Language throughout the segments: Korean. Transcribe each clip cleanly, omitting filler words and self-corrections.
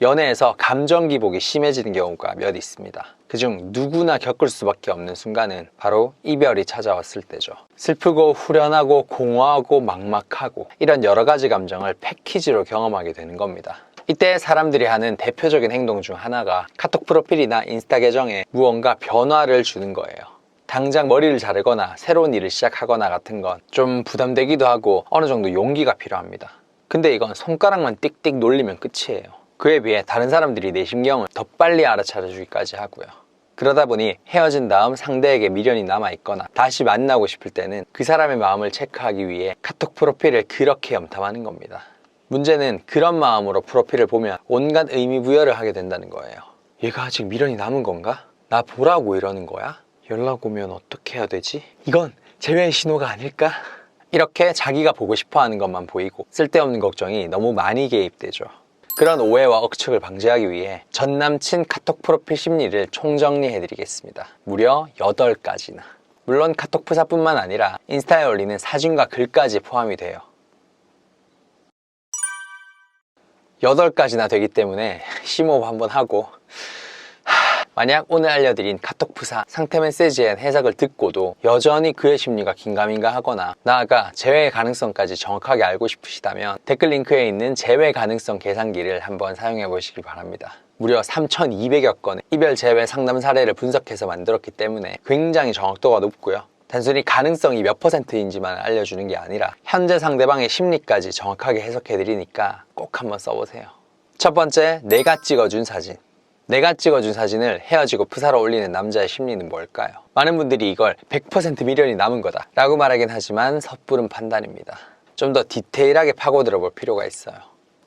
연애에서 감정 기복이 심해지는 경우가 몇 있습니다. 그중 누구나 겪을 수밖에 없는 순간은 바로 이별이 찾아왔을 때죠. 슬프고 후련하고 공허하고 막막하고 이런 여러 가지 감정을 패키지로 경험하게 되는 겁니다. 이때 사람들이 하는 대표적인 행동 중 하나가 카톡 프로필이나 인스타 계정에 무언가 변화를 주는 거예요. 당장 머리를 자르거나 새로운 일을 시작하거나 같은 건 좀 부담되기도 하고 어느 정도 용기가 필요합니다. 근데 이건 손가락만 띡띡 놀리면 끝이에요. 그에 비해 다른 사람들이 내 심경을 더 빨리 알아차려주기까지 하고요. 그러다 보니 헤어진 다음 상대에게 미련이 남아있거나 다시 만나고 싶을 때는 그 사람의 마음을 체크하기 위해 카톡 프로필을 그렇게 염탐하는 겁니다. 문제는 그런 마음으로 프로필을 보면 온갖 의미 부여를 하게 된다는 거예요. 얘가 아직 미련이 남은 건가? 나 보라고 이러는 거야? 연락 오면 어떻게 해야 되지? 이건 재회의 신호가 아닐까? 이렇게 자기가 보고 싶어 하는 것만 보이고 쓸데없는 걱정이 너무 많이 개입되죠. 그런 오해와 억측을 방지하기 위해 전 남친 카톡 프로필 심리를 총정리해 드리겠습니다. 무려 8가지나. 물론 카톡 프사뿐만 아니라 인스타에 올리는 사진과 글까지 포함이 돼요. 8가지나 되기 때문에 심호흡 한번 하고, 만약 오늘 알려드린 카톡 프사 상태 메시지의 해석을 듣고도 여전히 그의 심리가 긴가민가 하거나 나아가 재회 가능성까지 정확하게 알고 싶으시다면 댓글 링크에 있는 재회 가능성 계산기를 한번 사용해 보시기 바랍니다. 무려 3,200여 건의 이별 재회 상담 사례를 분석해서 만들었기 때문에 굉장히 정확도가 높고요. 단순히 가능성이 몇 %인지만 알려주는 게 아니라 현재 상대방의 심리까지 정확하게 해석해 드리니까 꼭 한번 써보세요. 첫 번째, 내가 찍어준 사진. 내가 찍어준 사진을 헤어지고 프사로 올리는 남자의 심리는 뭘까요? 많은 분들이 이걸 100% 미련이 남은 거다 라고 말하긴 하지만 섣부른 판단입니다. 좀 더 디테일하게 파고들어 볼 필요가 있어요.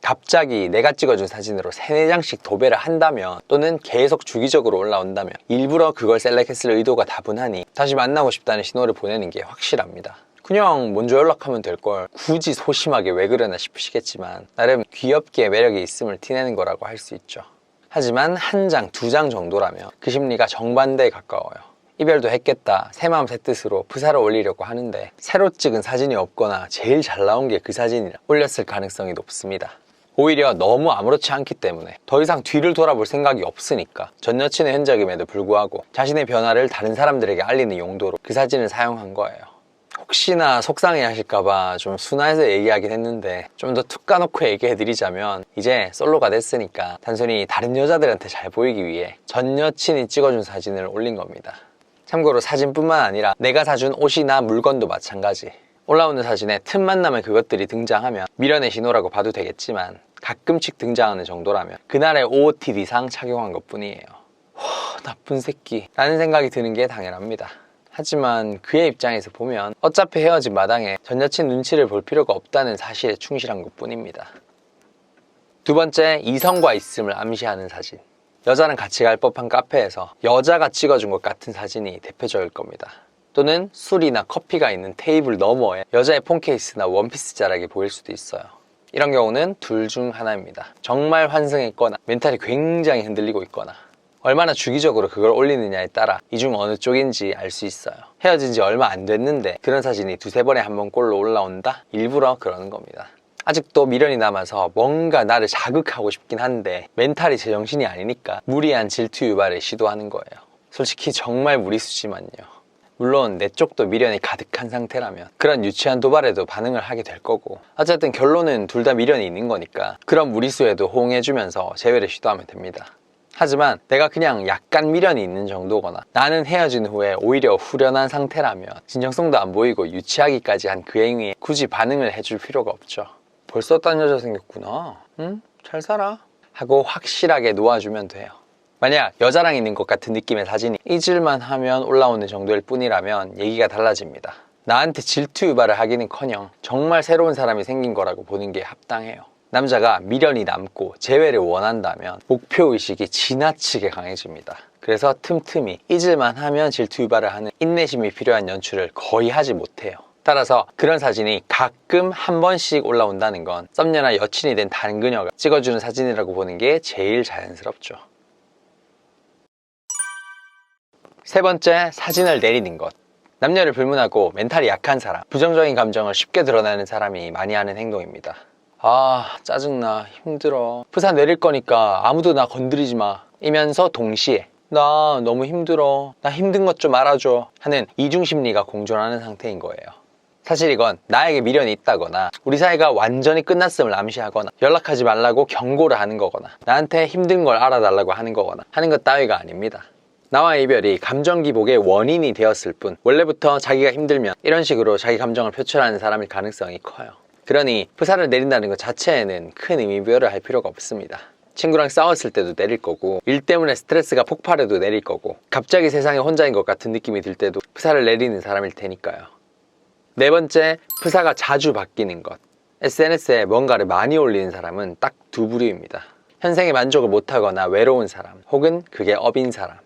갑자기 내가 찍어준 사진으로 3-4장씩 도배를 한다면, 또는 계속 주기적으로 올라온다면 일부러 그걸 셀렉했을 의도가 다분하니 다시 만나고 싶다는 신호를 보내는 게 확실합니다. 그냥 먼저 연락하면 될걸 굳이 소심하게 왜 그러나 싶으시겠지만 나름 귀엽게 매력이 있음을 티내는 거라고 할 수 있죠. 하지만 1장, 2장 정도라면 그 심리가 정반대에 가까워요. 이별도 했겠다, 새 마음 새 뜻으로 프사를 올리려고 하는데 새로 찍은 사진이 없거나 제일 잘 나온 게 그 사진이라 올렸을 가능성이 높습니다. 오히려 너무 아무렇지 않기 때문에 더 이상 뒤를 돌아볼 생각이 없으니까 전 여친의 흔적임에도 불구하고 자신의 변화를 다른 사람들에게 알리는 용도로 그 사진을 사용한 거예요. 혹시나 속상해 하실까봐 좀 순화해서 얘기하긴 했는데 좀 더 툭 까놓고 얘기해드리자면, 이제 솔로가 됐으니까 단순히 다른 여자들한테 잘 보이기 위해 전 여친이 찍어준 사진을 올린 겁니다. 참고로 사진뿐만 아니라 내가 사준 옷이나 물건도 마찬가지. 올라오는 사진에 틈만 나면 그것들이 등장하면 미련의 신호라고 봐도 되겠지만, 가끔씩 등장하는 정도라면 그날의 OOTD상 착용한 것 뿐이에요. 나쁜 새끼 라는 생각이 드는 게 당연합니다. 하지만 그의 입장에서 보면 어차피 헤어진 마당에 전 여친 눈치를 볼 필요가 없다는 사실에 충실한 것 뿐입니다. 두 번째, 이성과 있음을 암시하는 사진. 여자랑 같이 갈 법한 카페에서 여자가 찍어준 것 같은 사진이 대표적일 겁니다. 또는 술이나 커피가 있는 테이블 너머에 여자의 폰케이스나 원피스 자락이 보일 수도 있어요. 이런 경우는 둘 중 하나입니다. 정말 환승했거나 멘탈이 굉장히 흔들리고 있거나, 얼마나 주기적으로 그걸 올리느냐에 따라 이 중 어느 쪽인지 알 수 있어요. 헤어진 지 얼마 안 됐는데 그런 사진이 2-3번에 한 번꼴로 올라온다? 일부러 그러는 겁니다. 아직도 미련이 남아서 뭔가 나를 자극하고 싶긴 한데 멘탈이 제정신이 아니니까 무리한 질투 유발을 시도하는 거예요. 솔직히 정말 무리수지만요. 물론 내 쪽도 미련이 가득한 상태라면 그런 유치한 도발에도 반응을 하게 될 거고, 어쨌든 결론은 둘 다 미련이 있는 거니까 그런 무리수에도 호응해주면서 재회를 시도하면 됩니다. 하지만 내가 그냥 약간 미련이 있는 정도거나 나는 헤어진 후에 오히려 후련한 상태라면 진정성도 안 보이고 유치하기까지 한 그 행위에 굳이 반응을 해줄 필요가 없죠. 벌써 딴 여자 생겼구나, 응? 잘 살아 하고 확실하게 놓아주면 돼요. 만약 여자랑 있는 것 같은 느낌의 사진이 잊을만 하면 올라오는 정도일 뿐이라면 얘기가 달라집니다. 나한테 질투 유발을 하기는커녕 정말 새로운 사람이 생긴 거라고 보는 게 합당해요. 남자가 미련이 남고 재회를 원한다면 목표의식이 지나치게 강해집니다. 그래서 틈틈이 잊을만 하면 질투 유발을 하는 인내심이 필요한 연출을 거의 하지 못해요. 따라서 그런 사진이 가끔 한 번씩 올라온다는 건 썸녀나 여친이 된 다른 그녀가 찍어주는 사진이라고 보는 게 제일 자연스럽죠. 세 번째, 사진을 내리는 것. 남녀를 불문하고 멘탈이 약한 사람, 부정적인 감정을 쉽게 드러내는 사람이 많이 하는 행동입니다. 아 짜증나 힘들어 프사 내릴 거니까 아무도 나 건드리지 마 이면서 동시에 나 너무 힘들어 나 힘든 것 좀 알아줘 하는 이중심리가 공존하는 상태인 거예요. 사실 이건 나에게 미련이 있다거나 우리 사이가 완전히 끝났음을 암시하거나 연락하지 말라고 경고를 하는 거거나 나한테 힘든 걸 알아달라고 하는 거거나 하는 것 따위가 아닙니다. 나와의 이별이 감정 기복의 원인이 되었을 뿐 원래부터 자기가 힘들면 이런 식으로 자기 감정을 표출하는 사람일 가능성이 커요. 그러니 프사를 내린다는 것 자체에는 큰 의미부여를 할 필요가 없습니다. 친구랑 싸웠을 때도 내릴 거고 일 때문에 스트레스가 폭발해도 내릴 거고 갑자기 세상에 혼자인 것 같은 느낌이 들 때도 프사를 내리는 사람일 테니까요. 네 번째, 프사가 자주 바뀌는 것. SNS에 뭔가를 많이 올리는 사람은 딱 두 부류입니다. 현생에 만족을 못하거나 외로운 사람 혹은 그게 업인 사람.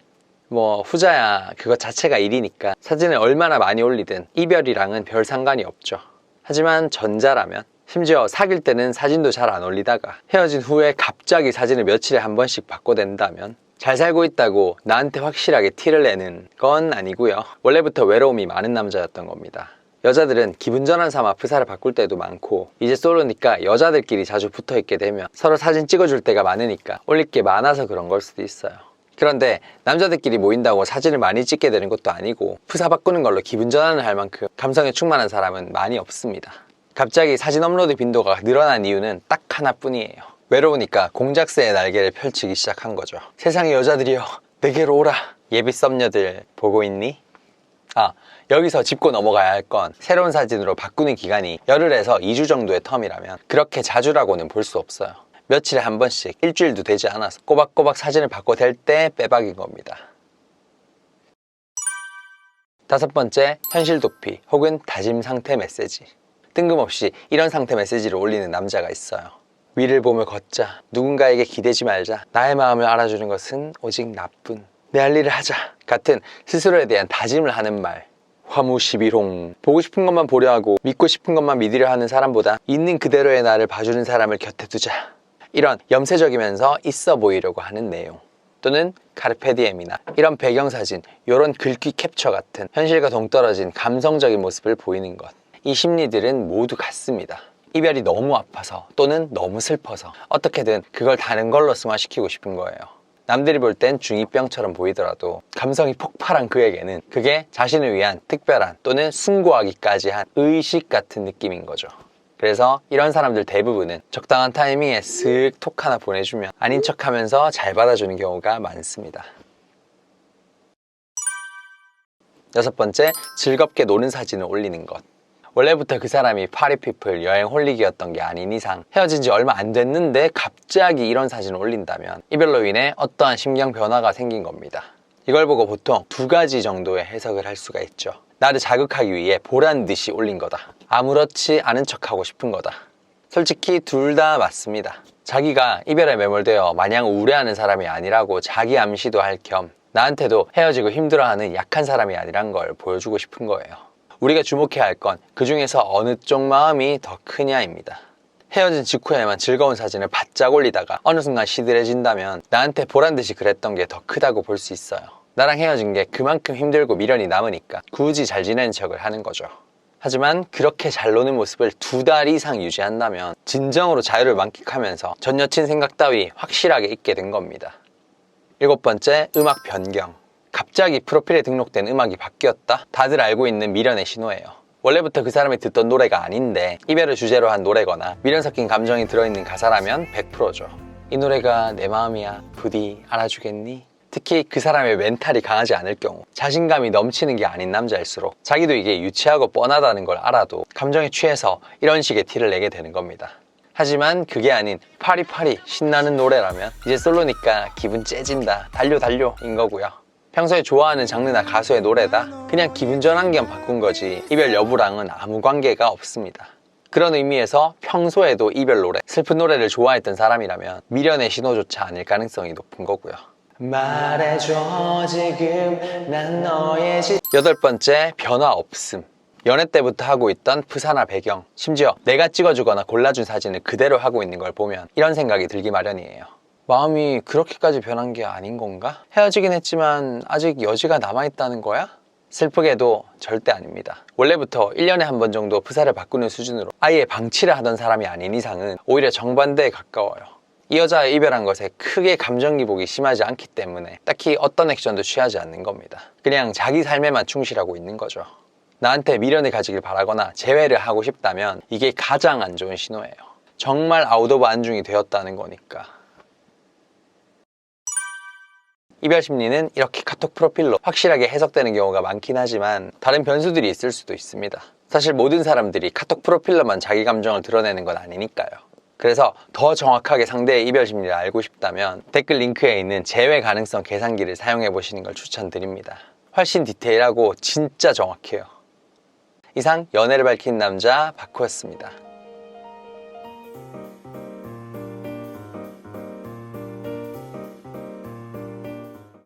뭐 후자야 그것 자체가 일이니까 사진을 얼마나 많이 올리든 이별이랑은 별 상관이 없죠. 하지만 전자라면 심지어 사귈 때는 사진도 잘 안 올리다가 헤어진 후에 갑자기 사진을 며칠에 한 번씩 바꿔댄다면 잘 살고 있다고 나한테 확실하게 티를 내는 건 아니고요. 원래부터 외로움이 많은 남자였던 겁니다. 여자들은 기분 전환 삼아 프사를 바꿀 때도 많고 이제 솔로니까 여자들끼리 자주 붙어있게 되면 서로 사진 찍어줄 때가 많으니까 올릴 게 많아서 그런 걸 수도 있어요. 그런데 남자들끼리 모인다고 사진을 많이 찍게 되는 것도 아니고 프사 바꾸는 걸로 기분 전환을 할 만큼 감성에 충만한 사람은 많이 없습니다. 갑자기 사진 업로드 빈도가 늘어난 이유는 딱 하나뿐이에요. 외로우니까 공작새의 날개를 펼치기 시작한 거죠. 세상의 여자들이여 내게로 오라. 예비 썸녀들 보고 있니? 여기서 짚고 넘어가야 할 건 새로운 사진으로 바꾸는 기간이 열흘에서 2주 정도의 텀이라면 그렇게 자주라고는 볼 수 없어요. 며칠에 한 번씩 일주일도 되지 않아서 꼬박꼬박 사진을 바꿔댈 때 빼박인 겁니다. 다섯 번째, 현실 도피 혹은 다짐 상태 메시지. 뜬금없이 이런 상태 메시지를 올리는 남자가 있어요. 위를 보며 걷자, 누군가에게 기대지 말자, 나의 마음을 알아주는 것은 오직 나뿐, 내 할 일을 하자 같은 스스로에 대한 다짐을 하는 말. 화무시비롱. 보고 싶은 것만 보려 하고 믿고 싶은 것만 믿으려 하는 사람보다 있는 그대로의 나를 봐주는 사람을 곁에 두자. 이런 염세적이면서 있어 보이려고 하는 내용. 또는 카르페디엠이나 이런 배경사진, 이런 글귀 캡처 같은 현실과 동떨어진 감성적인 모습을 보이는 것. 이 심리들은 모두 같습니다. 이별이 너무 아파서 또는 너무 슬퍼서 어떻게든 그걸 다른 걸로 승화시키고 싶은 거예요. 남들이 볼 땐 중2병처럼 보이더라도 감성이 폭발한 그에게는 그게 자신을 위한 특별한 또는 숭고하기까지 한 의식 같은 느낌인 거죠. 그래서 이런 사람들 대부분은 적당한 타이밍에 쓱 톡 하나 보내주면 아닌 척하면서 잘 받아주는 경우가 많습니다. 여섯 번째, 즐겁게 노는 사진을 올리는 것. 원래부터 그 사람이 파리피플 여행 홀릭이었던 게 아닌 이상 헤어진 지 얼마 안 됐는데 갑자기 이런 사진을 올린다면 이별로 인해 어떠한 심경 변화가 생긴 겁니다. 이걸 보고 보통 두 가지 정도의 해석을 할 수가 있죠. 나를 자극하기 위해 보란 듯이 올린 거다. 아무렇지 않은 척하고 싶은 거다. 솔직히 둘 다 맞습니다. 자기가 이별에 매몰되어 마냥 우려하는 사람이 아니라고 자기 암시도 할 겸 나한테도 헤어지고 힘들어하는 약한 사람이 아니란 걸 보여주고 싶은 거예요. 우리가 주목해야 할 건 그 중에서 어느 쪽 마음이 더 크냐입니다. 헤어진 직후에만 즐거운 사진을 바짝 올리다가 어느 순간 시들해진다면 나한테 보란듯이 그랬던 게 더 크다고 볼 수 있어요. 나랑 헤어진 게 그만큼 힘들고 미련이 남으니까 굳이 잘 지내는 척을 하는 거죠. 하지만 그렇게 잘 노는 모습을 2달 이상 유지한다면 진정으로 자유를 만끽하면서 전 여친 생각 따위 확실하게 잊게 된 겁니다. 일곱 번째, 음악 변경. 갑자기 프로필에 등록된 음악이 바뀌었다? 다들 알고 있는 미련의 신호예요. 원래부터 그 사람이 듣던 노래가 아닌데 이별을 주제로 한 노래거나 미련 섞인 감정이 들어있는 가사라면 100%죠. 이 노래가 내 마음이야, 부디 알아주겠니? 특히 그 사람의 멘탈이 강하지 않을 경우, 자신감이 넘치는 게 아닌 남자일수록 자기도 이게 유치하고 뻔하다는 걸 알아도 감정에 취해서 이런 식의 티를 내게 되는 겁니다. 하지만 그게 아닌 파리파리 신나는 노래라면 이제 솔로니까 기분 째진다, 달려 달려인 거고요. 평소에 좋아하는 장르나 가수의 노래다? 그냥 기분 전환 겸 바꾼 거지 이별 여부랑은 아무 관계가 없습니다. 그런 의미에서 평소에도 이별 노래, 슬픈 노래를 좋아했던 사람이라면 미련의 신호조차 아닐 가능성이 높은 거고요. 말해줘 지금 난 너의 여덟 번째, 변화 없음. 연애 때부터 하고 있던 프사나 배경, 심지어 내가 찍어주거나 골라준 사진을 그대로 하고 있는 걸 보면 이런 생각이 들기 마련이에요. 마음이 그렇게까지 변한 게 아닌 건가? 헤어지긴 했지만 아직 여지가 남아있다는 거야? 슬프게도 절대 아닙니다. 원래부터 1년에 한 번 정도 프사를 바꾸는 수준으로 아예 방치를 하던 사람이 아닌 이상은 오히려 정반대에 가까워요. 이 여자와 이별한 것에 크게 감정 기복이 심하지 않기 때문에 딱히 어떤 액션도 취하지 않는 겁니다. 그냥 자기 삶에만 충실하고 있는 거죠. 나한테 미련을 가지길 바라거나 재회를 하고 싶다면 이게 가장 안 좋은 신호예요. 정말 아웃 오브 안중이 되었다는 거니까. 이별 심리는 이렇게 카톡 프로필로 확실하게 해석되는 경우가 많긴 하지만 다른 변수들이 있을 수도 있습니다. 사실 모든 사람들이 카톡 프로필로만 자기 감정을 드러내는 건 아니니까요. 그래서 더 정확하게 상대의 이별 심리를 알고 싶다면 댓글 링크에 있는 재회 가능성 계산기를 사용해 보시는 걸 추천드립니다. 훨씬 디테일하고 진짜 정확해요. 이상 연애를 밝힌 남자 바쿠였습니다.